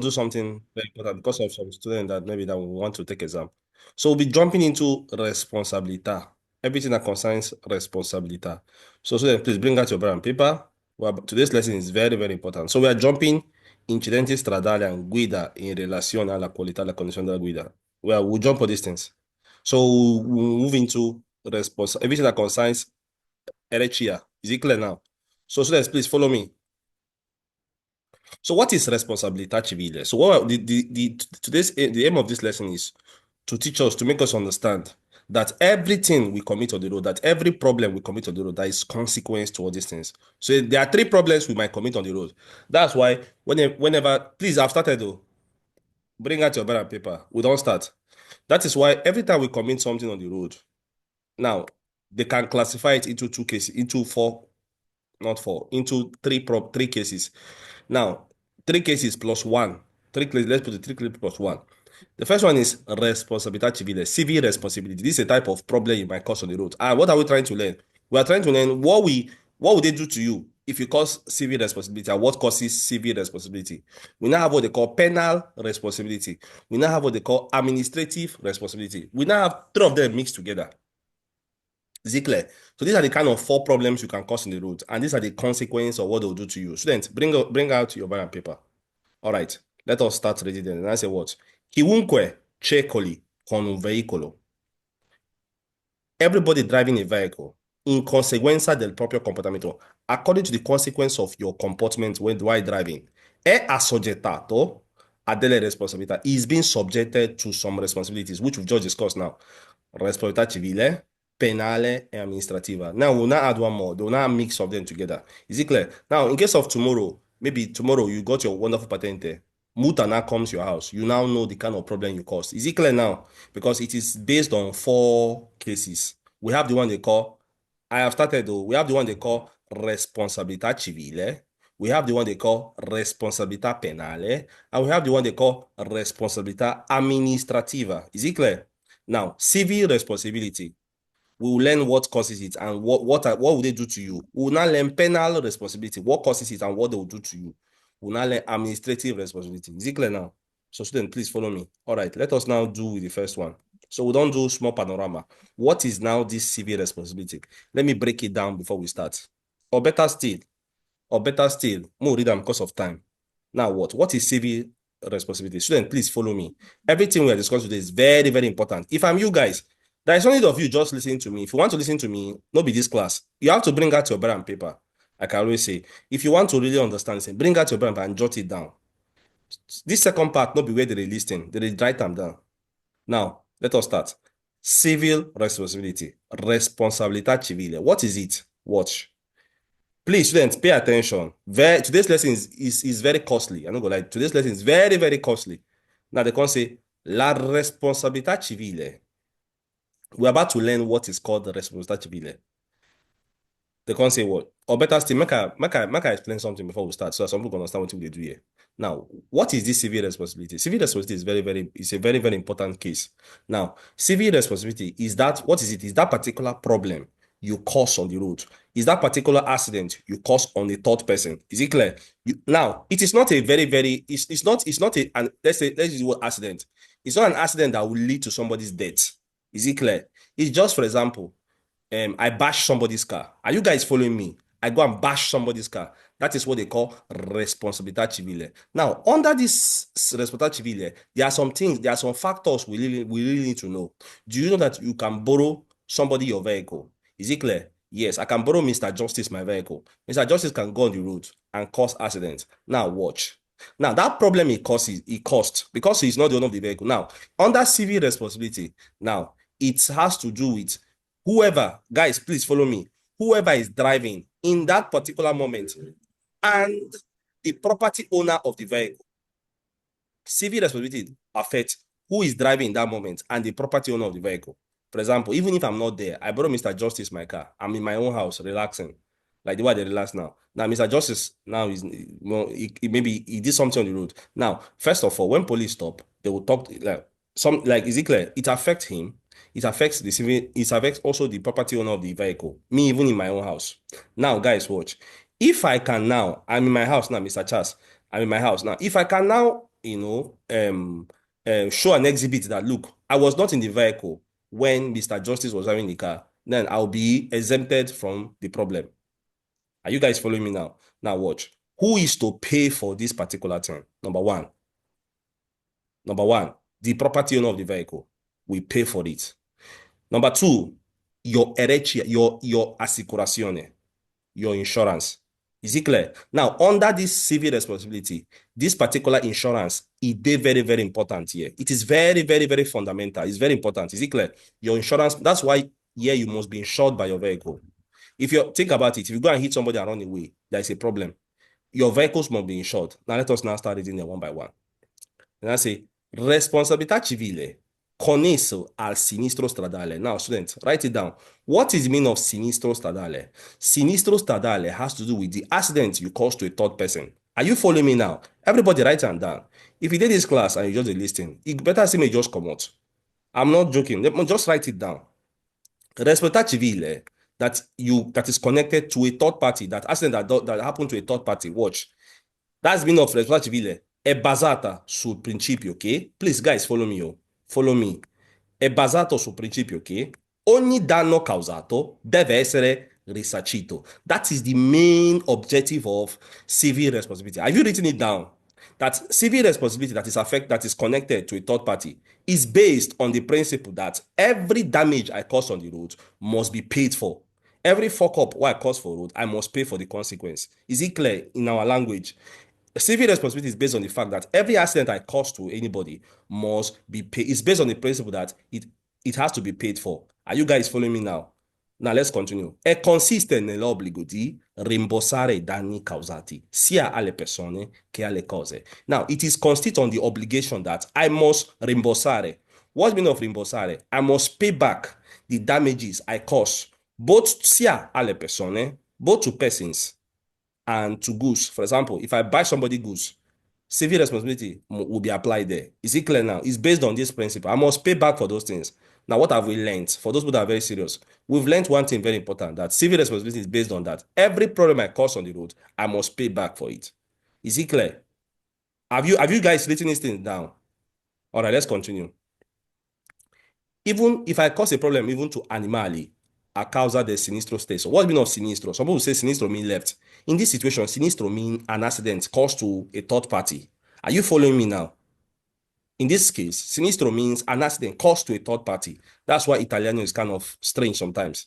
to do something very important because of some student that maybe that will want to take exam. So we'll be jumping into Responsabilita. Everything that concerns Responsabilita. So student, please bring out your pen and paper. Well, today's lesson is very, very important. So we are jumping incidenti stradali and guida in relazione alla qualità della condizione della guida. Well, we'll jump on these things. So we'll move into everything that concerns RHIA. Is it clear now? So students, please follow me. So what is Responsabilità civile? So what the aim of this lesson is to teach us, to make us understand that everything we commit on the road, that every problem we commit on the road, that is consequence to all these things. So there are three problems we might commit on the road. That's why whenever please, I've started though. Bring out your pen and paper. We don't start. That is why every time we commit something on the road, now they can classify it into two cases, into four, not four, into three cases. Now, three cases plus one. Let's put the three cases plus one. The first one is responsabilità civile, civil responsibility. This is a type of problem you might cause on the road. And what are we trying to learn? We are trying to learn what would they do to you if you cause civil responsibility and what causes civil responsibility. We now have what they call penal responsibility. We now have what they call administrative responsibility. We now have three of them mixed together. Is it clear? So these are the kind of four problems you can cause in the road, and these are the consequences of what they'll do to you. Students, bring out your pen and paper. All right, let us start reading then. And I say what? Chiunque circoli con un veicolo. Everybody driving a vehicle in conseguenza del proprio comportamento, according to the consequence of your comportment while driving, è assoggettato a delle responsabilità. Is being subjected to some responsibilities, which we've just discussed now. Responsabilità civile, penale, and amministrativa. Now we'll now add one more. We'll now mix of them together. Is it clear? Now, in case of tomorrow, maybe tomorrow you got your wonderful patente. Multa now comes to your house. You now know the kind of problem you caused. Is it clear now? Because it is based on four cases. We have the one they call, I have started though, we have the one they call responsabilità civile. We have the one they call responsabilità penale. And we have the one they call responsabilità amministrativa. Is it clear? Now, civil responsibility. We will learn what causes it and what will they do to you. We will now learn penal responsibility, what causes it and what they will do to you. We will now learn administrative responsibility. Is it clear now? So student, please follow me. All right, let us now do with the first one. So we don't do small panorama. What is now this civil responsibility? Let me break it down before we start. Or better still, we'll read them because of time. Now what? What is civil responsibility? Student, please follow me. Everything we are discussing today is very, very important. If I'm you guys, there is no need of you just listening to me. If you want to listen to me, not be this class. You have to bring out your pen and paper. Like I always say, if you want to really understand, bring out your pen and paper and jot it down. This second part, not be where they listen, they write them down. Now, let us start. Civil responsibility, responsabilità civile. What is it? Watch. Please, students, pay attention. Today's lesson is very costly. I'm not gonna lie. Today's lesson is very, very costly. Now they can say la responsabilità civile. We're about to learn what is called the responsabilità civile. They can't say what. Or better still, make I explain something before we start so that some people can understand what we do here. Now, what is this civil responsibility? Civil responsibility is a very, very important case. Now, civil responsibility is that, what is it? Is that particular problem you cause on the road? Is that particular accident you cause on the third person? Is it clear? Now, it is not a it's not let's use the word accident. It's not an accident that will lead to somebody's death. Is it clear? It's just, for example, I bash somebody's car. Are you guys following me? I go and bash somebody's car. That is what they call responsabilità civile. Now, under this responsabilità civile, there are some things, there are some factors we really need to know. Do you know that you can borrow somebody your vehicle? Is it clear? Yes, I can borrow Mr. Justice my vehicle. Mr. Justice can go on the road and cause accidents. Now, watch. Now, that problem he caused because he's not the owner of the vehicle. Now, under civil responsibility, now, it has to do with whoever, guys, please follow me. Whoever is driving in that particular moment and the property owner of the vehicle. Civil responsibility affects who is driving in that moment and the property owner of the vehicle. For example, even if I'm not there, I borrow Mr. Justice my car. I'm in my own house, relaxing, like the way they relax now. Now, Mr. Justice now is maybe he did something on the road. Now, first of all, when police stop, they will talk like is it clear? It affects him. It affects the civil. It affects also the property owner of the vehicle. Me, even in my own house. Now, guys, watch. If I can now, I'm in my house now, Mr. Charles. I'm in my house now. If I can now show an exhibit that, look, I was not in the vehicle when Mr. Justice was driving the car, then I'll be exempted from the problem. Are you guys following me now? Now watch. Who is to pay for this particular thing? Number one, the property owner of the vehicle will pay for it. Number two, your herencia, your assicurazione, your insurance. Is it clear? Now, under this civil responsibility, this particular insurance is very, very important here. It is very, very, very fundamental. It's very important. Is it clear? Your insurance, that's why here you must be insured by your vehicle. If you think about it, if you go and hit somebody and run away, there is a problem. Your vehicles must be insured. Now let us now start reading them one by one. And I say, responsabilità civile connesso al sinistro stradale. Now, students, write it down. What is the meaning of sinistro stradale? Sinistro stradale has to do with the accident you caused to a third person. Are you following me now? Everybody write it down. If you did this class and you just listen, it better see me just come out. I'm not joking. Just write it down. Responsabilità civile that is connected to a third party, that accident that happened to a third party. Watch. That's meaning of responsabilità civile. È basata sul principio che, please guys, follow me, follow me. È basato sul principio che ogni danno causato deve essere risarcito. That is the main objective of civil responsibility. Have you written it down? That civil responsibility that is connected to a third party is based on the principle that every damage I cause on the road must be paid for. Every fuck up what I cause for road, I must pay for the consequence. Is it clear in our language? Civil responsibility is based on the fact that every accident I cause to anybody must be paid. It's based on the principle that it has to be paid for. Are you guys following me now? Now let's continue. È consiste nell'obbligo di rimborsare i danni causati sia alle persone che alle cose. Now, it is consist on the obligation that I must rimborsare. What's the meaning of rimborsare? I must pay back the damages I cause both sia alle persone, both to persons and to goods. For example, if I buy somebody goods, civil responsibility will be applied there. Is it clear now? It's based on this principle. I must pay back for those things. Now, what have we learned? For those people that are very serious, we've learned one thing very important, that civil responsibility is based on that. Every problem I cause on the road, I must pay back for it. Is it clear? Have you guys written this thing down? All right, let's continue. Even if I cause a problem even to animali, a causa del sinistro stesso. What do you mean of sinistro? Some people say sinistro mean left. In this situation, sinistro mean an accident caused to a third party. Are you following me now? In this case, sinistro means an accident caused to a third party. That's why Italiano is kind of strange sometimes.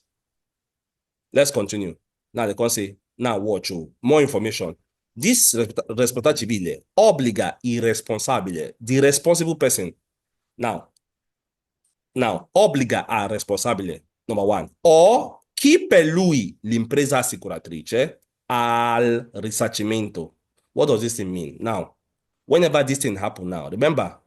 Let's continue. Now they can say, now watch, more information. This responsabilità civile obbliga il responsabile, the responsible person. Now, obbliga al responsabile, number one, o chi per lui l'impresa assicuratrice al risarcimento. What does this thing mean? Now, whenever this thing happen now, remember,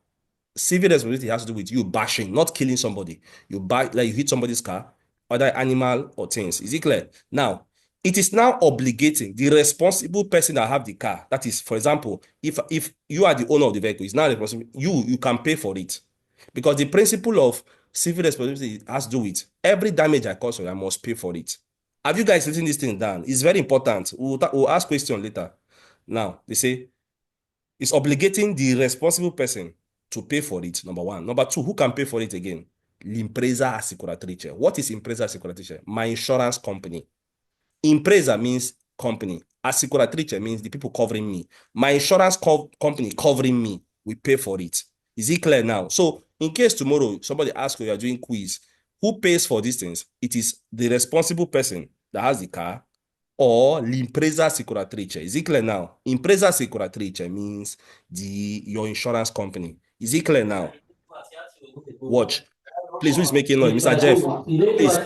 civil responsibility has to do with you bashing, not killing somebody. You like you hit somebody's car, either animal or things. Is it clear? Now, it is now obligating the responsible person that have the car. That is, for example, if you are the owner of the vehicle, it's now responsible. You can pay for it. Because the principle of civil responsibility has to do with every damage I cause, I must pay for it. Have you guys written this thing down? It's very important. We'll ask questions later. Now, they say it's obligating the responsible person to pay for it, number one. Number two, who can pay for it again? L'impresa assicuratrice. What is impresa assicuratrice? My insurance company. Impresa means company. Assicuratrice means the people covering me. My insurance company covering me. We pay for it. Is it clear now? So in case tomorrow somebody asks you are doing quiz, who pays for these things? It is the responsible person that has the car or l'impresa assicuratrice. Is it clear now? Impresa assicuratrice means your insurance company. Is it clear now? Watch. Please, who is making noise? Mr. Jeff, please.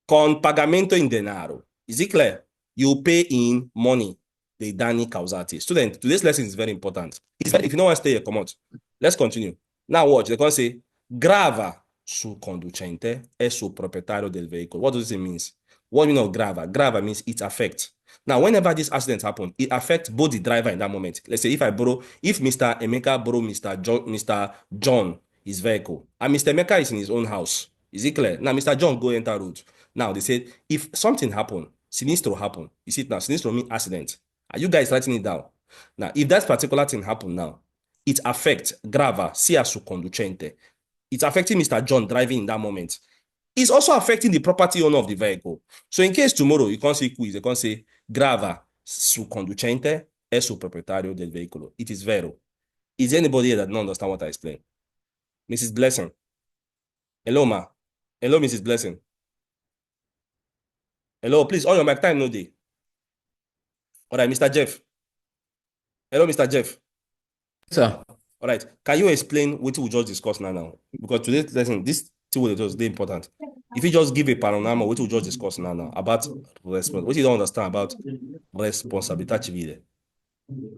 Con pagamento in denaro. Is it clear? You pay in money. The danni causati. Student, today's lesson is very important. If you don't want to stay here, come out. Let's continue. Now watch. They can say, grava sul conducente e sul proprietario del veicolo. What does it mean? What do you mean of grava? Grava means it affects. Now, whenever this accident happens, it affects both the driver in that moment. Let's say if Mr. Emeka borrow Mr. John his vehicle, and Mr. Emeka is in his own house. Is it clear? Now, Mr. John go enter road. Now, they said, if something happen, sinistro happen. You see it now, sinistro mean accident. Are you guys writing it down? Now, if that particular thing happen now, it affects grava, sia su conducente. It's affecting Mr. John driving in that moment. It's also affecting the property owner of the vehicle. So in case tomorrow you can't say quiz, you can't say grava su conducente e su proprietario del veicolo. It is vero. Is there anybody here that don't understand what I explained? Mrs. Blessing. Hello, ma. Hello, Mrs. Blessing. Hello, please. On your mic time, no day. All right, Mr. Jeff. Hello, Mr. Jeff. Sir. All right. Can you explain what we just discussed now? Because today's lesson, this thing will just be important. If you just give a panorama, what we just discussed now about response, what you don't understand about responsabilità civile.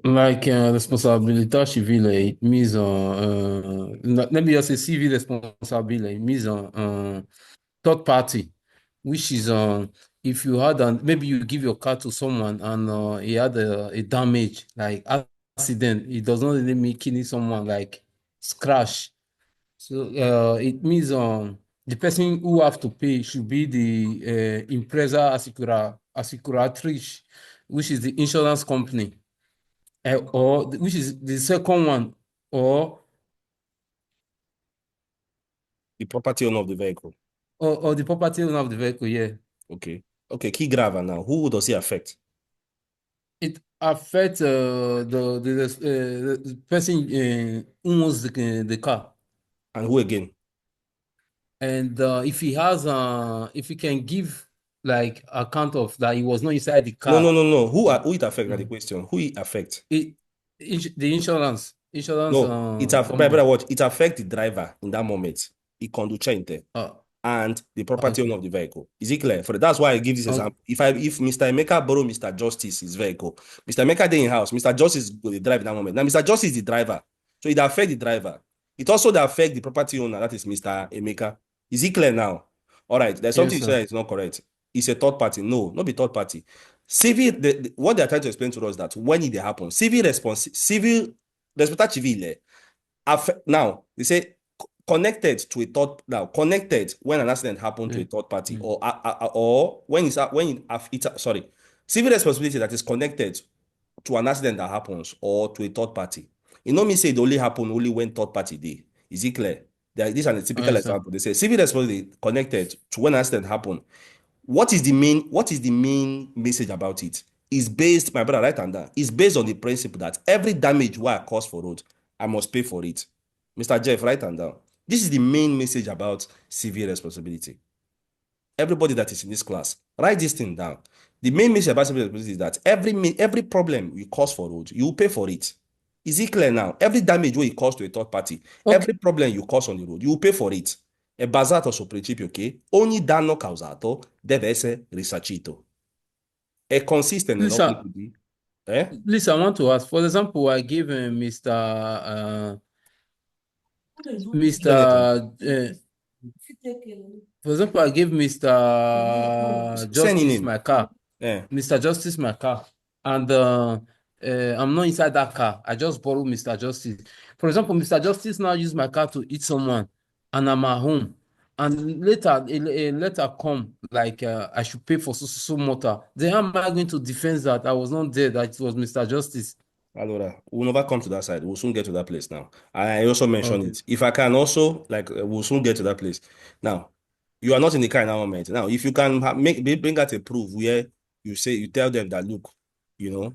Like responsabilità civile, it means let me just say civil responsibility, it means third party, which is if you had maybe you give your car to someone and he had a damage like accident, it does not really mean killing someone like scratch. So it means the person who have to pay should be the impresa assicuratrice, which is the insurance company. Or which is the second one, or The property owner of the vehicle. or the property owner of the vehicle. Yeah, Okay. Okay, key grava now. Who does it affect? it affects the person who owns the car, And who again? and if he can give like account of that he was not inside the No, no, car, no, no. Who it affect? Now the mm, question. Who it affect? it, the insurance No, brother, company. what? It affect the driver in that moment. The conducente Uh, and the property owner okay, of the vehicle. Is it clear? That's why I give this okay, example. If Mr. Emeka borrow Mr. Justice's vehicle, Mr. Emeka dey in house, Mr. Justice go dey drive in that moment. Now Mr. Justice is the driver. So it affect the driver. It also dey affect the property owner, that is Mr. Emeka. Is it clear now? All right, there's something yes, you sir. said is not correct. It's a third party. No, not be third party. What they're trying to explain to us that when it happen, civil responsabilità civile now they say connected to a third now connected when an accident happened to a Mm, third party mm, or sorry, civil responsibility that is connected to an accident that happens or to a third party. You know me say it only happen only when third party dey. Is it clear? This is a typical yes, sir. example. They say civil responsibility connected to when an accident happen. What is the main message about it? Is based, my brother, write am down. It's based on the principle that every damage wey I cause for road, I must pay for it. Mr. Jeff, write am down. This is the main message about civil responsibility. Everybody that is in this class, write this thing down. The main message about civil responsibility is that every problem you cause for road, you will pay for it. Is it clear now? Every damage wey you cause to a third party, Okay, every problem you cause on the road, you will pay for it. È basato su principio che ogni danno causato deve essere risarcito. È consiste listen, nell'obbligo di... Eh? listen, I want to ask. For example, I give Mr. Dica anything. For example, I give Mr. Say any Justice name. my car. Eh. Mr. Justice my car. And I'm not inside that car. I just borrow Mr. Justice. For example, Mr. Justice now use my car to hit someone, and I'm at home. And later, a letter come like I should pay for so motor. Then how am I going to defend that I was not there, that it was Mr. Justice? Allora, we'll never come to that side. We'll soon get to that place now. I also mentioned Okay. it. If I can also, like, we'll soon get to that place. Now, you are not in the car in that moment. Now, if you can bring out a proof where you tell them that, look, you know,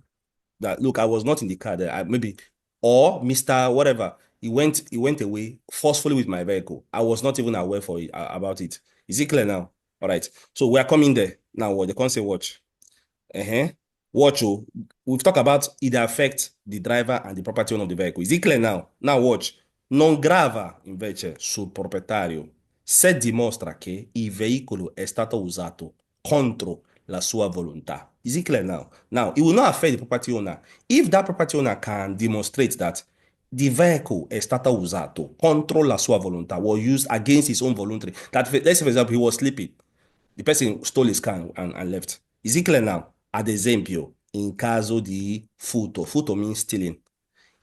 that look, I was not in the car there. Maybe, or Mr. Whatever, he went away forcefully with my vehicle. I was not even aware about it. Is it clear now? All right. So we are coming there. Now what? They can't say watch. Uh-huh. Watch, oh. We've talked about it affect the driver and the property owner of the vehicle. Is it clear now? Now watch. Non grava invece sul proprietario se dimostra che il veicolo è stato usato contro la sua volontà. Is it clear now? Now, it will not affect the property owner. If that property owner can demonstrate that the vehicle è stato usato contro la sua volontà, was used against his own voluntary, that let's say, for example, he was sleeping, the person stole his car and left. Is it clear now? Ad esempio, in caso di furto. Furto means stealing.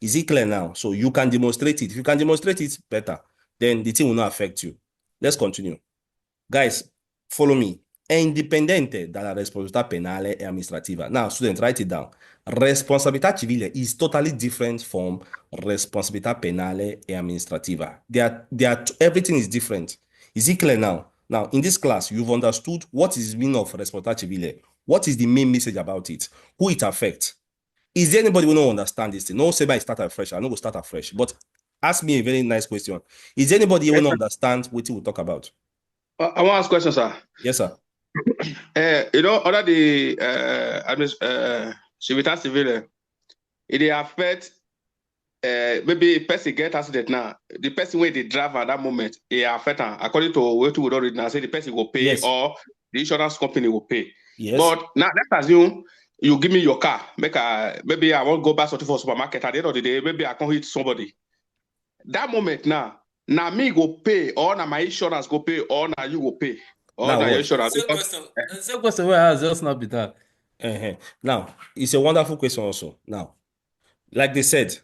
Is it clear now? So you can demonstrate it. If you can demonstrate it, better. Then the thing will not affect you. Let's continue. Guys, follow me. è indipendente dalla responsabilità penale e amministrativa. Now, student, write it down. Responsabilità civile is totally different from responsabilità penale e amministrativa. Everything is different. Is it clear now? Now, in this class, you've understood what is the meaning of responsabilità civile. What is the main message about it? Who it affects? Is there anybody who don't understand this thing? No, say I start afresh. I know we start afresh. But ask me a very nice question. Is there anybody who Yes, don't sir. understand what we talk about? I want to ask question, sir. Yes, sir. Under the Civitas Civile, it dey affect maybe a person get accident now. The person where they drive at that moment, it affect am. According to what we don't read now, say the person will pay Yes. or the insurance company will pay. Yes. But now let's assume you give me your car. Maybe I want to go buy something for supermarket. At the end of the day, maybe I can hit somebody. That moment now me go pay, or now my insurance go pay, or now you go pay, or Now now your what? insurance. The same question where I asked just now be that. Now, it's a wonderful question also. Now, like they said,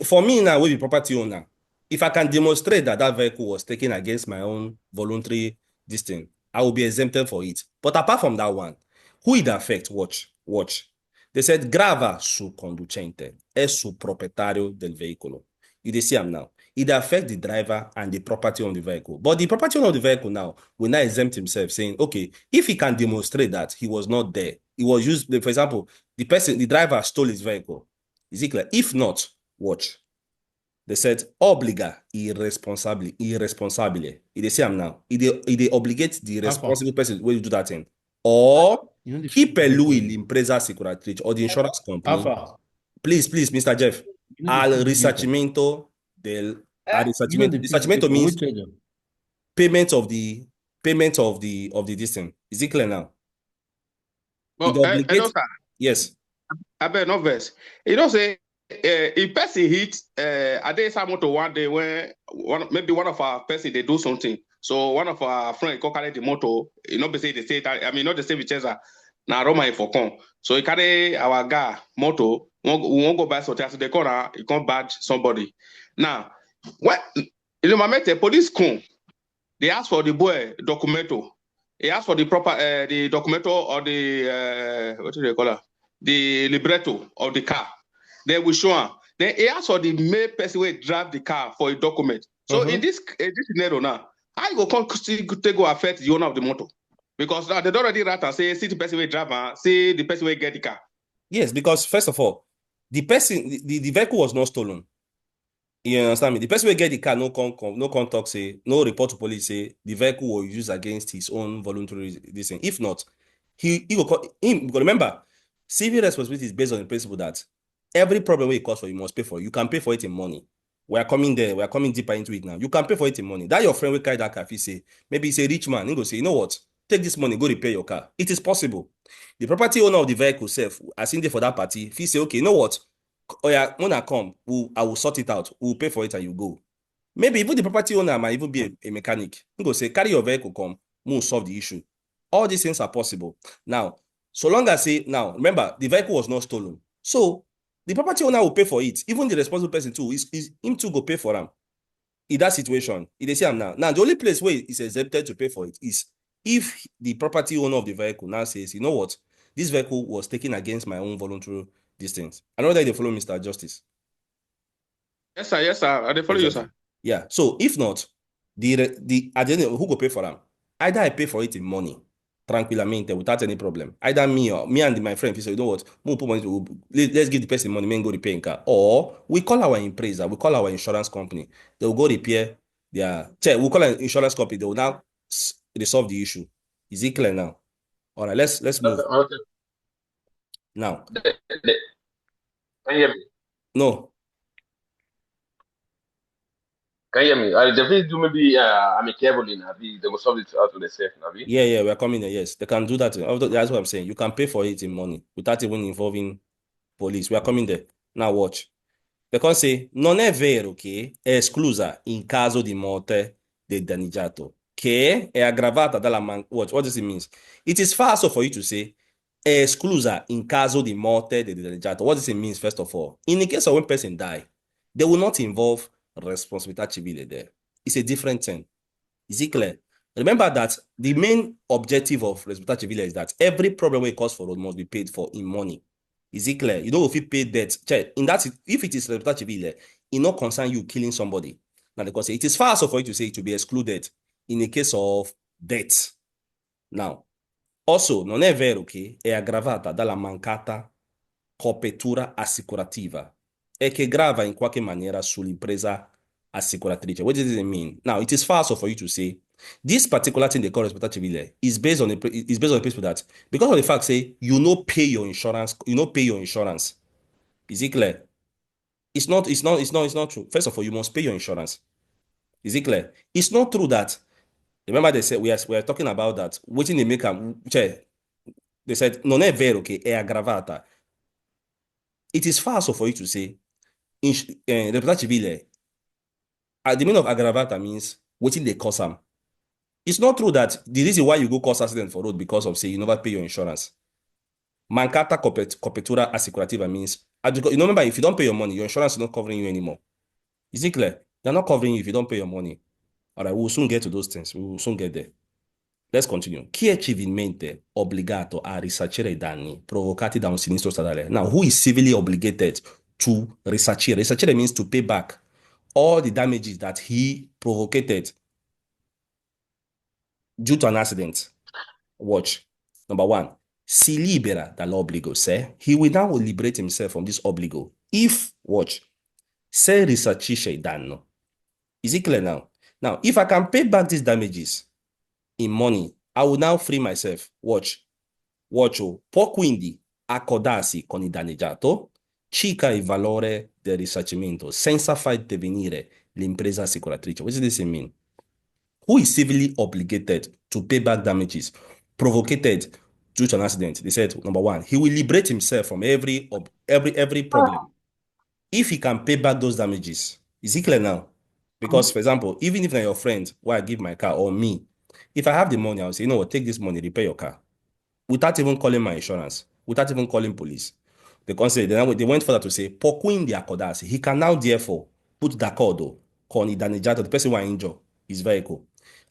for me now, we be property owner. If I can demonstrate that that vehicle was taken against my own voluntary this thing, I will be exempted for it. But apart from that one, who it affect? Watch. They said grava su conducente è su proprietario del veicolo. You dey see am now. It affect the driver and the property of the vehicle. But the property owner of the vehicle now will not exempt himself, saying, okay, if he can demonstrate that he was not there, he was used, for example, the driver stole his vehicle. Is it clear? If not, watch. They said obliga irresponsabile. They say am now. It obligate the responsible person when you do that thing. Or chi per lui l'impresa assicuratrice or the insurance company. Please, Mr. Jeff. Al risarcimento del risarcimento means payment of the this thing. Is it clear now? Well, It obligates. Yes. I bet no verse. You know, say if person hit I did some motor one day when maybe one of our person they do something. So one of our friends go carry the motor, you know, be say they say I mean not the same which now Roma for come. So he carry our guy motor, we won't go buy something. So they corner, he can't badge somebody. Now, what you know, my mate, police come, they ask for the boy documento. He asked for the proper the documento or the what do they call it? The libretto of the car. Then we show him. Then he asked for the main person who drive the car for a document. So in this scenario now, how you go come take go affect the owner of the motor? Because now they don't already write and say, see the person who drive, see the person who get the car. Yes, because first of all, the vehicle was not stolen. You understand me? The person will get the car, no talk, say, no report to police, say the vehicle was used against his own voluntary this thing. If not, he will call him. Because remember, civil responsibility is based on the principle that every problem it cause for you must pay for it. You can pay for it in money. We are coming there. We are coming deeper into it now. You can pay for it in money. That your friend will carry that car. If he say, maybe he's a rich man, he go say, you know what? Take this money, go repair your car. It is possible. The property owner of the vehicle self, as in there for that party, if he say, okay, you know what? Oh yeah, when I come, I will sort it out. We'll pay for it and you go. Maybe even the property owner might even be a mechanic. He go say, carry your vehicle, come, we'll solve the issue. All these things are possible. Now, so long as now, remember, the vehicle was not stolen. So the property owner will pay for it. Even the responsible person too, is him too go pay for them. In that situation, they say now. Now, the only place where it's exempted to pay for it is if the property owner of the vehicle now says, you know what, this vehicle was taken against my own voluntary distance. I know that they follow Mr. Justice. Yes, sir. I follow you, sir. Yeah. So if not, the at the end, who go pay for them? Either I pay for it in money, tranquilamente, without any problem. Either me and my friend, say, you know what, we'll put money let's give the person money, man, go repair in car. Or we call our impresa, we call our insurance company. They'll go repair we'll call an insurance company, they will now resolve the issue. Is it clear now? All right, let's move. Okay. Now. Can you hear me? No. Can you hear me? I definitely do maybe amicably now. They will solve it out to themselves now. Yeah, we're coming there. Yes, they can do that. That's what I'm saying. You can pay for it in money without even involving police. We are coming there. Now watch. Because say, non è vero che è esclusa in caso di morte del danneggiato, che è aggravata dalla what does it mean? It is falso for you to say è esclusa in caso di morte del danneggiato. What does it mean, first of all? In the case of when person die, they will not involve responsabilità civile there. It's a different thing. Is it clear? Remember that the main objective of Responsabilita civile is that every problem wey cause for road must be paid for in money. Is it clear? You don't fit pay debt. Check. In that, if it is Responsabilita civile, it no concern you killing somebody. Now, because it is far so for you to say it to be excluded in a case of death. Now, also, non è vero che è aggravata dalla mancata copertura assicurativa e che grava in qualche maniera sull'impresa assicuratrice. What does it mean? Now, it is false for you to say this particular thing they call Responsabilità civile is based on the principle that because of the fact say you no pay your insurance, Is it clear? It's not true. First of all, you must pay your insurance. Is it clear? It's not true that remember they said we are talking about that waiting they make they said non è vero che è aggravata. It is false for you to say Responsabilità civile the meaning of aggravata means waiting they cause am. It's not true that the reason why you go cause accident for road because of say you never pay your insurance. Mancata copertura assicurativa means you remember if you don't pay your money, your insurance is not covering you anymore. Is it clear? They're not covering you if you don't pay your money. All right, we'll soon get to those things. We will soon get there. Let's continue. Chi è civilmente obbligato a risarcire i danni provocati da un sinistro stradale? Now, who is civilly obligated to risarcire? Risarcire means to pay back all the damages that he provoked due to an accident. Watch. Number one, si libera dall'obbligo se he will now liberate himself from this obbligo if, watch, se risarcisce il danno. Is it clear now? Now, if I can pay back these damages in money, I will now free myself. Watch. Può quindi accordarsi con il danneggiato circa il valore del risarcimento senza far intervenire l'impresa assicuratrice. What does this mean? Who is civilly obligated to pay back damages provoked due to an accident? They said, number one, he will liberate himself from every problem if he can pay back those damages. Is it clear now? Because, for example, even if your friend, why I give my car, or me, if I have the money, I'll say, you know what, take this money, repair your car. Without even calling my insurance, without even calling police. They went further to say, può quindi accordarsi. He can now therefore put d'accordo con il danneggiato, the person who injured his vehicle,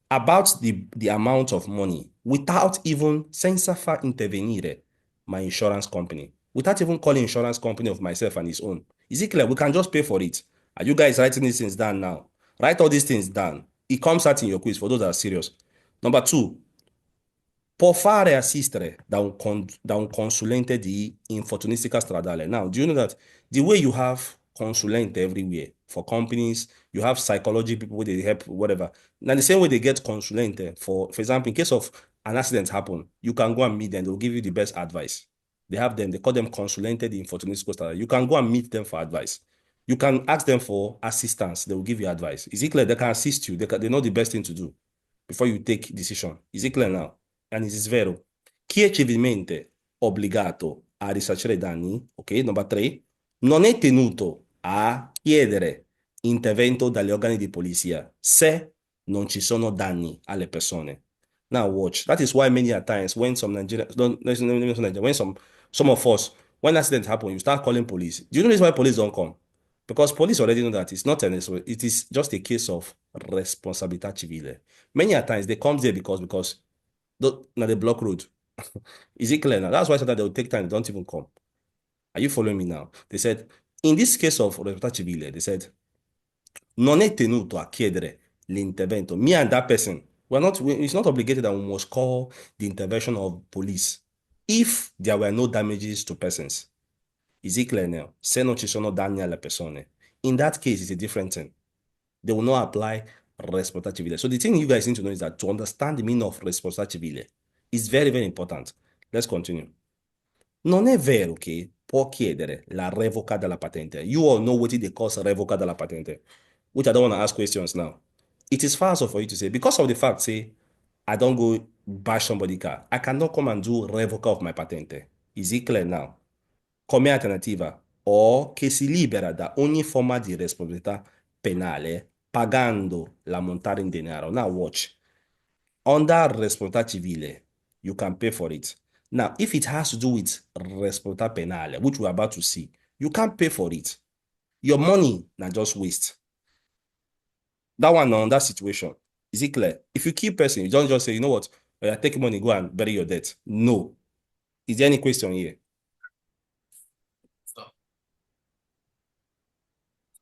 about the amount of money without even senza far intervenire my insurance company, without even calling insurance company of myself and his own. Is it clear? We can just pay for it. Are you guys writing these things down now? Write all these things down. It comes out in your quiz for those that are serious. Number two, può fare assistere da un consulente di infortunistica stradale. Now, do you know that the way you have consulente everywhere for companies, you have psychology people they help, whatever. Now, the same way they get consulente for example, in case of an accident happen, you can go and meet them. They'll give you the best advice. They have them. They call them consulente di infortunistica stradale. You can go and meet them for advice. You can ask them for assistance. They will give you advice. Is it clear? They can assist you. They know the best thing to do before you take decision. Is it clear now? And it is vero. Chi è civilmente obbligato a risarcire i danni, ok, number 3, non è tenuto a chiedere intervento dagli organi di polizia se non ci sono danni alle persone. Now watch. That is why many a times when some Nigerians, when some of us, when accident happen, you start calling police. Do you know this why police don't come? Because police already know that it's not it is just a case of responsabilità civile. Many a times they come there because now they block road. Is it clear now? That's why sometimes they will take time, they don't even come. Are you following me now? They said, in this case of responsabilità civile, they said, non è tenuto a chiedere l'intervento. Me and that person, it's not obligated that we must call the intervention of police if there were no damages to persons. Is it clear now? Se non ci sono danni alle persone. In that case, it's a different thing. They will not apply responsabilità civile. So the thing you guys need to know is that to understand the meaning of responsabilità civile is very, very important. Let's continue. Non è vero che può chiedere la revoca della patente. You all know what they call revoca della patente, which I don't want to ask questions now. It is false for you to say, because of the fact, say, I don't go bash somebody's car, I cannot come and do revoca of my patente. Is it clear now? Come alternativa, o che si libera da ogni forma di responsabilità penale pagando la montare in denaro. Now watch. Under responsabilità civile, you can pay for it. Now, if it has to do with responsabilità penale, which we're about to see, you can't pay for it. Your money na just waste. That one on that situation. Is it clear? If you kill person, you don't just say, you know what, take money, go and bury your debt. No. Is there any question here? Stop.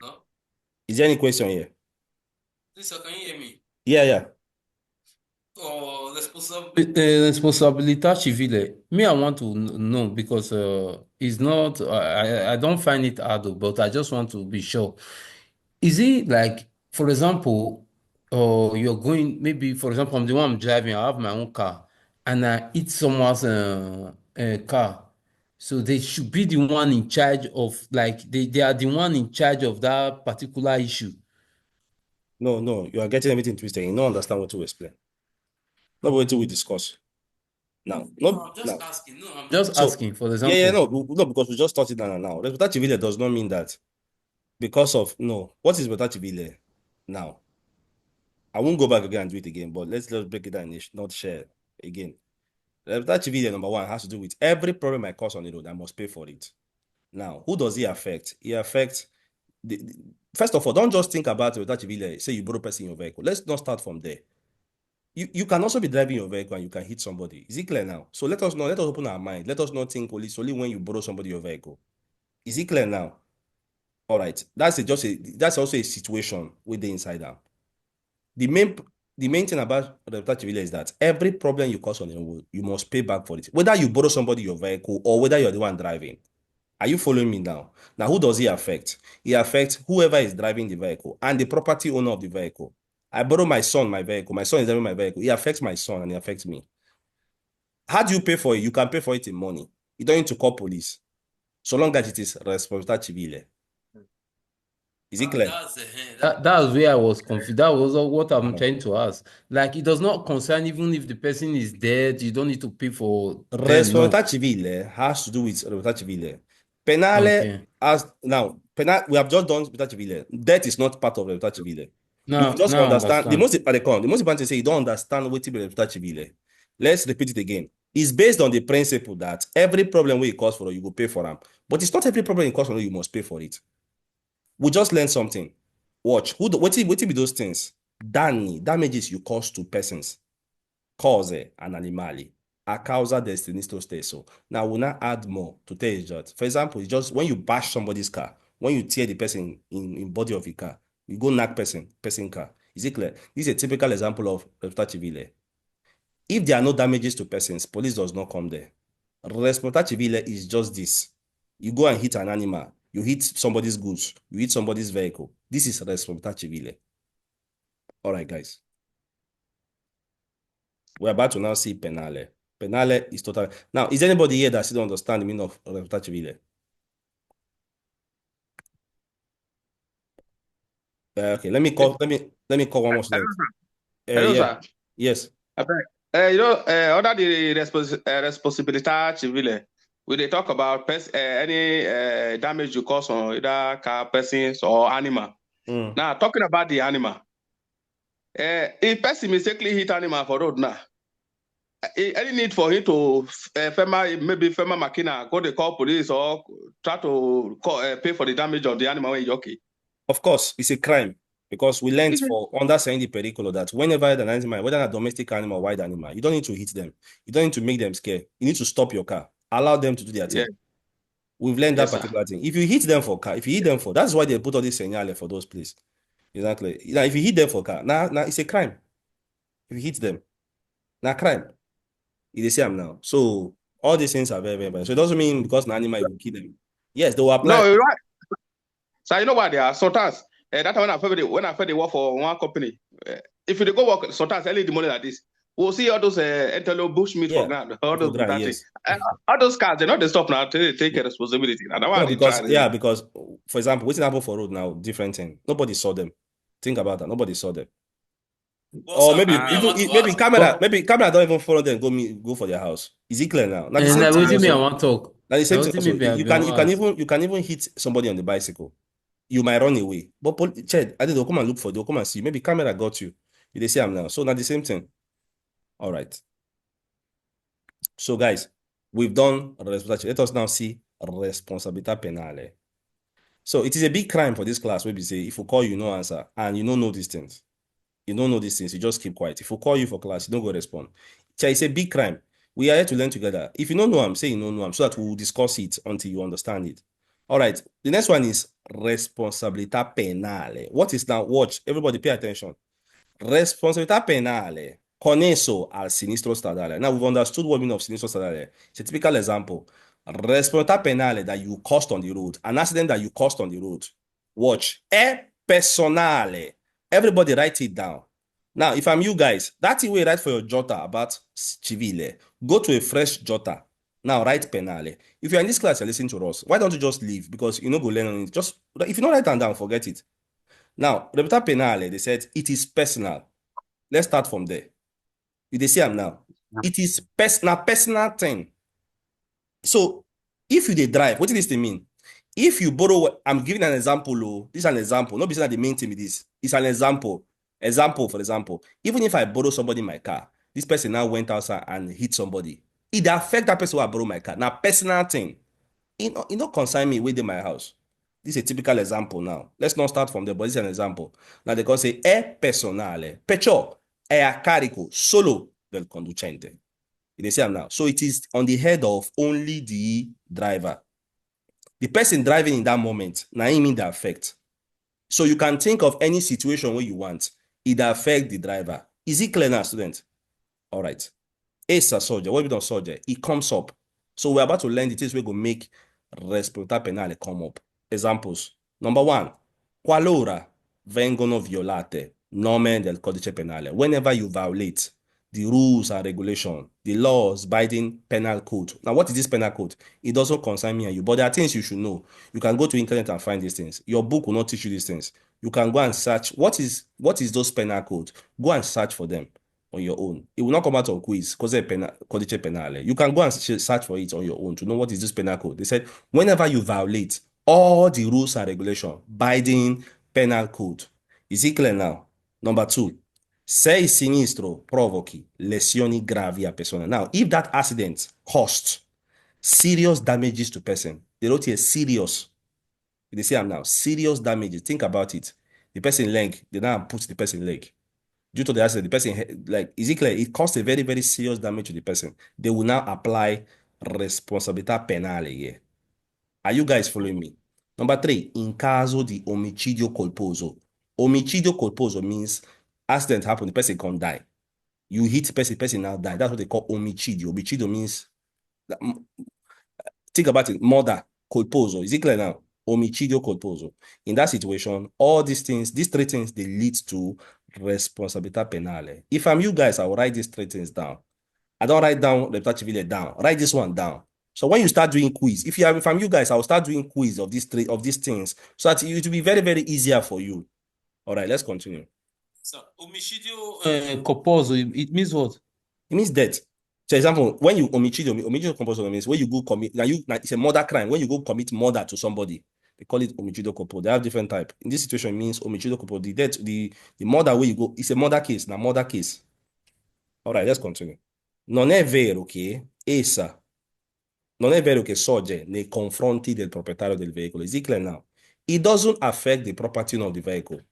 No? Is there any question here? Please, sir, can you hear me? Yeah. Oh, Responsabilita civile. Me, I want to know because it's not. I don't find it hard, but I just want to be sure. Is it like, for example, you're going maybe, for example, I'm the one I'm driving. I have my own car, and I hit someone's car. So they should be the one in charge of, like, they are the one in charge of that particular issue. No, you are getting everything twisted. You don't understand what to explain. Not what we discuss. Now, No, I'm just now. asking. No, I'm just So, asking, for example. no, because we just started now. Responsabilità civile does not mean that because of, no. What is responsabilità civile? Now, I won't go back again and do it again, but let's just break it down, not share again. Responsabilità civile, number one, has to do with every problem I cause on the road, I must pay for it. Now, who does it affect? It affects first of all, don't just think about responsabilità civile, say you borrow person in your vehicle. Let's not start from there. You can also be driving your vehicle and you can hit somebody. Is it clear now? So let us open our mind. Let us not think only when you borrow somebody your vehicle. Is it clear now? All right. That's also a situation with the insider. The main thing about the civil is that every problem you cause on the road, you must pay back for it. Whether you borrow somebody your vehicle or whether you're the one driving. Are you following me now? Now, who does it affect? It affects whoever is driving the vehicle and the property owner of the vehicle. I borrow my son my vehicle. My son is driving my vehicle. It affects my son and it affects me. How do you pay for it? You can pay for it in money. You don't need to call police. So long as it is responsabilità civile. Is it clear? That's where I was confused. That was what I'm trying to ask. Like, it does not concern even if the person is dead, you don't need to pay for them. No. Responsabilità civile has to do with responsabilità civile. Penale Okay. we have just done responsabilità civile. Death is not part of responsabilità civile. You Now, just now I understand the understand. most important thing is say you don't understand what responsabilità civile. Let's repeat it again. It's based on the principle that every problem we cause for you will pay for them. But it's not every problem you cause for you must pay for it. We just learned something. Watch. What be those things? Damages you cause to persons. Cose and animali. A causa destinisto stesso. Now we'll not add more to tell you that. For example, it's just when you bash somebody's car, when you tear the person in body of the car, you go knock person car. Is it clear? This is a typical example of responsabilità civile. If there are no damages to persons, police does not come there. Responsabilità civile is just this. You go and hit an animal, you hit somebody's goods, you hit somebody's vehicle. This is responsabilità civile. All right, guys. We're about to now see penale. Penale is total. Now, is anybody here that still don't understand the meaning of responsabilità civile? Okay, let me call one more student. Hello, Yeah. sir. Yes. Under the responsibilità civile, we they talk about any damage you cause on either car, persons, or animal. Now, talking about the animal, if person mistakenly hit animal for road now, any need for him to maybe FEMA Makina, go to call police or try to pay for the damage of the animal when you're okay? Of course, it's a crime because we learned for under the periculo that whenever an animal, whether a domestic animal or wild animal, you don't need to hit them. You don't need to make them scared. You need to stop your car. Allow them to do their thing. Yeah. We've learned that Yes, particular thing. If you hit them for car, that's why they put all this señales for those places. Exactly. Now, if you hit them for car, now it's a crime. If you hit them, now crime. It is same now. So all these things are very, very bad. So it doesn't mean because an animal you will kill them. Yes, they will apply. No, you're right. So you know what they are? Sometimes that time when I fed the work for one company, if you go work sometimes early in the morning like this, we'll see all those antelope bushmeat for ground, all those yes. all those cars. They not they stop now to take responsibility. And No, because for example, what's happened for road now? Different thing. Nobody saw them. Think about that. Nobody saw them. Or maybe camera don't even follow them. Go for their house. Is it clear now? Now the same thing me, I also. want talk. Now the same thing also. You can even hit somebody on the bicycle. You might run away. But Chad, I think they'll come and look for you. They'll come and see. Maybe camera got you. They say I'm now. So now the same thing. All right. So guys, we've done responsibility. Let us now see responsabilità penale. So it is a big crime for this class where we say if we call you no answer and you don't know these things. You don't know these things. You just keep quiet. If we call you for class, you don't go respond. It's a big crime. We are here to learn together. If you don't know, I'm saying you don't know, so that we'll discuss it until you understand it. All right. The next one is responsabilità penale. What is now? Watch. Everybody pay attention. Responsabilità penale connesso al sinistro stradale. Now we've understood what meaning of sinistro stradale. It's a typical example. Responsabilità penale that you caused on the road. An accident that you caused on the road. Watch. È personale. Everybody write it down. Now, if I'm you guys, that thing we write for your jota about civile, go to a fresh jota. Now, write penale. If you're in this class, you're listening to us, why don't you just leave? Because you know go learn on it. Just, if you don't write it down, forget it. Now, responsabilità penale, they said it is personal. Let's start from there. You see am now. It is personal thing. So, if you dey drive, what does this thing mean? If you borrow, I'm giving an example. Oh, this is an example. Not because the main thing with this. It's an example. Example, for example, even if I borrow somebody my car, this person now went outside and hit somebody. It affect that person who I borrow my car. Now, personal thing. It not concern me within my house. This is a typical example now. Let's not start from there, but this is an example. Now they can say è personale, perciò è a carico solo del conducente. You see am now. So it is on the head of only the driver. The person driving in that moment, now him in the effect. So you can think of any situation where you want. It affect the driver. Is it clear now, student? All right. Essa soldier, what we don't soldier, it comes up. So we're about to learn the things we're going to make responsabilità penale come up. Examples. Number one, qualora vengono violate norme del codice penale. Whenever you violate the rules and regulation, the laws binding penal code. Now, what is this penal code? It doesn't concern me and you, but there are things you should know. You can go to internet and find these things. Your book will not teach you these things. You can go and search what is those penal code. Go and search for them on your own. It will not come out on quiz because codice penale. You can go and search for it on your own to know what is this penal code. They said whenever you violate all the rules and regulation binding penal code. Is it clear now? Number two, se il sinistro provochi lesioni gravi a persona. Now, if that accident caused serious damages to person, they wrote here serious. They say I'm now serious damages. Think about it. The person leg, they now put the person leg. Due to the accident, the person, like, is it clear? It caused a very, very serious damage to the person. They will now apply responsabilità penale here. Are you guys following me? Number three, in caso di omicidio colposo. Omicidio colposo means accident happened, the person can't die. You hit the person now die. That's what they call omicidio. Omicidio means, think about it, murder, colposo. Is it clear now? Omicidio colposo. In that situation, all these things, these three things, they lead to responsabilità penale. If I'm you guys, I will write these three things down. I don't write down responsabilità civile down. Write this one down. So when you start doing quiz, if I'm you guys, I will start doing quiz of these things so that it will be very, very easier for you. All right, let's continue. So, omicidio colposo, it means what? It means death. For example, when you omicidio colposo means when you go commit, now it's a murder crime. When you go commit murder to somebody, they call it omicidio colposo. They have different type. In this situation, it means omicidio colposo. The death, the murder where you go, it's a murder case. Now murder case. All right, let's continue. Non è vero che essa non è vero che sorge nei confronti del proprietario del veicolo. Is it clear now? It doesn't affect the property of the vehicle.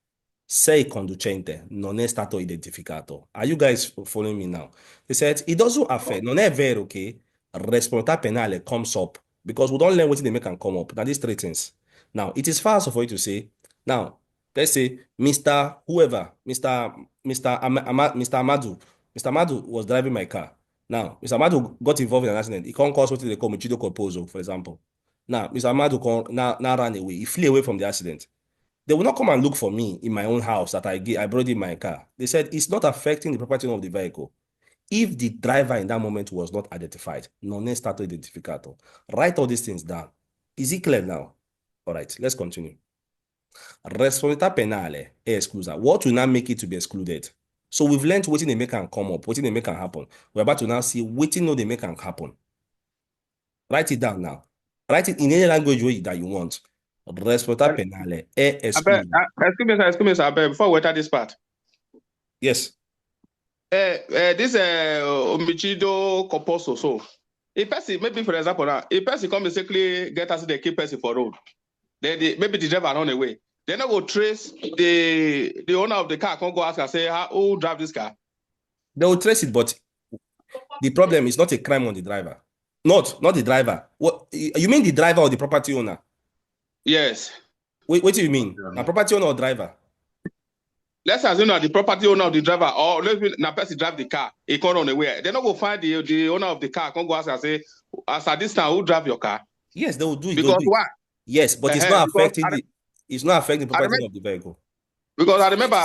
Se il conducente non è stato identificato. Are you guys following me now? They said it doesn't affect. Non è vero che responsabilità penale comes up because we don't learn what they make and come up. Now these three things. Now it is fast for you to say. Now let's say Mr. Whoever, Mr. Amadu. Mr. Amadu was driving my car. Now, Mr. Amadu got involved in an accident. He can't cause what they call omicidio colposo, for example. Now, Mr. Amadu now ran away. He flew away from the accident. They will not come and look for me in my own house that I brought in my car. They said it's not affecting the property of the vehicle. If the driver in that moment was not identified, non è stato identificato. Write all these things down. Is it clear now? All right, let's continue. Responsabilità penale è esclusa. What will now make it to be excluded? So we've learned what they make can come up, what they make can happen. We're about to now see what they make can happen. Write it down now. Write it in any language that you want. Responsabilità penale è esclusa. Excuse me, sir, before we enter this part. Yes. This omicidio colposo. So, a person, maybe for example, now, a person come mistakenly get accident, keep person for road. Then maybe the driver run away. They're not going to trace the owner of the car. Can't go ask and say, who drive this car? They will trace it, but the problem is not a crime on the driver. Not the driver. What you mean, the driver or the property owner? Yes. What do you mean? A property owner or driver? Let's assume that the property owner of the driver, or let's be na person drive the car, he can't run away. They're not going to find the owner of the car. Can't go ask and say, as at this time, who drive your car? Yes, they will do it. Because why? Yes, but it's not Because affecting the property owner of the vehicle. Because I remember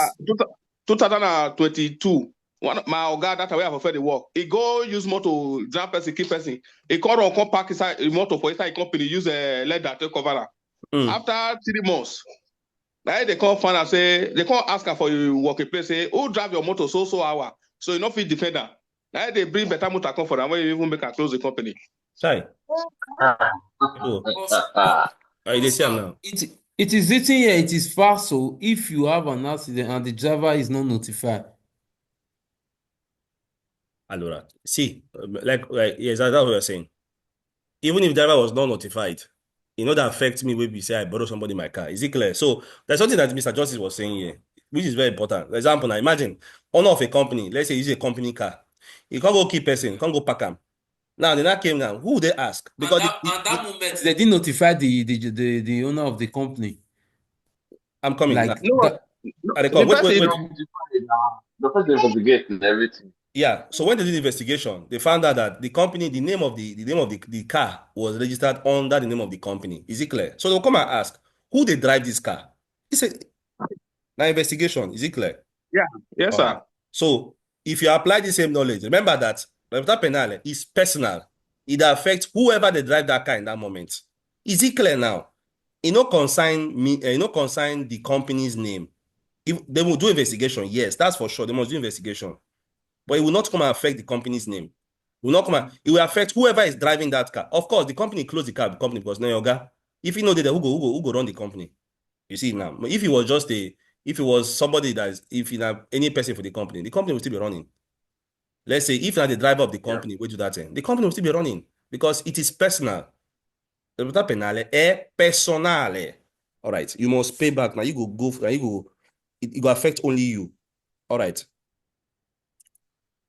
2022, my Oga that way I prefer the work. He go use motor, drive person, keep person. He call on come park inside the motor for inside company, use a leather to cover am. After 3 months, now they come find and say, they come ask her for you working place, say, who drive your motor so hour? So you not fit defend her. Now they bring better motor come for them when you even make her close the company. Sorry. They say now. It is written here, it is fast. So if you have an accident and the driver is not notified. Allora, see, like yes, that's what we're saying. Even if the driver was not notified, that affects me when we say I borrow somebody my car. Is it clear? So there's something that Mr. Justice was saying here, which is very important. For example, now imagine owner of a company, let's say it's a company car. You can't go keep person, can't go park him. Now they not came now. Who they ask? Because at that moment they didn't notify the owner of the company. I'm coming. Like No, wait. The person investigate and everything. Yeah. So when they did the investigation, they found out that the company, the name of the car was registered under the name of the company. Is it clear? So they'll come and ask, who they drive this car? It's now investigation. Is it clear? Yeah. Yes, sir. Right. So if you apply the same knowledge, remember that Responsabilita penale is personal. It affects whoever they drive that car in that moment. Is it clear now? It no consign me, consign the company's name. If they will do investigation, yes, that's for sure. They must do investigation. But it will not come and affect the company's name. It will not come and, it will affect whoever is driving that car. Of course, the company closed the car, the company, because no yoga. If you know that who go run the company. You see now. If it was somebody that is, if you have any person for the company will still be running. Let's say if not the driver of the company will do that thing, the company will still be running because it is personal. The Responsabilità penale è personale. All right, you must pay back. Now you go, it will affect only you. All right.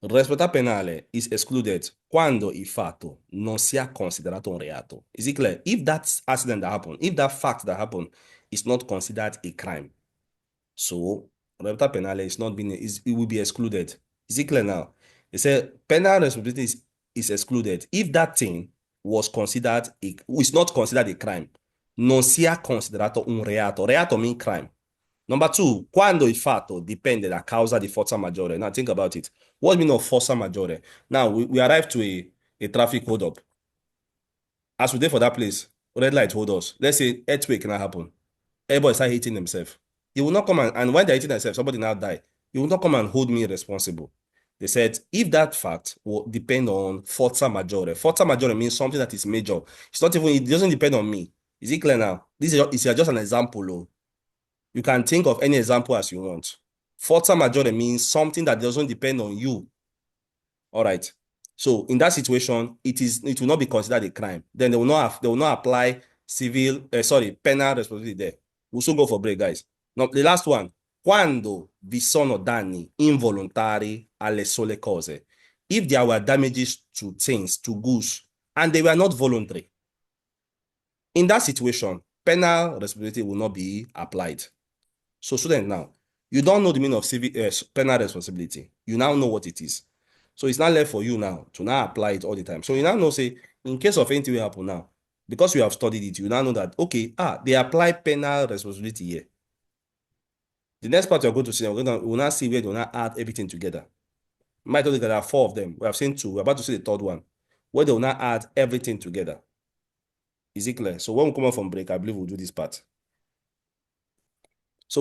Responsabilità penale is excluded quando il fatto non sia considerato un reato. Is it clear? If that accident that happened, if that fact that happened is not considered a crime, so responsabilità penale it will be excluded. Is it clear now? They say penal responsibility is excluded if that thing is not considered a crime. Non sia considerato un reato. Reato means crime. Number 2, quando il fatto dipende da causa di forza maggiore. Now think about it. What mean of forza maggiore? Now we arrive to a traffic hold up. As we there for that place, red light hold us. Let's say earthquake can happen. Everybody start hitting themselves. You will not come and when they're hitting themselves, somebody now die. You will not come and hold me responsible. They said if that fact will depend on forza maggiore. Forza maggiore means something that is major. It doesn't depend on me. Is it clear now? This is just an example, though. You can think of any example as you want. Forza maggiore means something that doesn't depend on you. All right. So in that situation, it will not be considered a crime. Then they will not apply penal responsibility there. We'll soon go for break, guys. Now, the last one. Quando vi sono danni involontari alle sole cose. If there were damages to things, to goods, and they were not voluntary. In that situation, penal responsibility will not be applied. So student now, you don't know the meaning of penal responsibility. You now know what it is. So it's not left for you now to now apply it all the time. So you now know, say, in case of anything will happen now, because you have studied it, you now know that, okay, they apply penal responsibility here. The next part you're going to see, we'll now see where they will now add everything together. Might only there are 4 of them. We have seen 2. We're about to see the 3rd one, where they will now add everything together. Is it clear? So when we come out from break, I believe we'll do this part.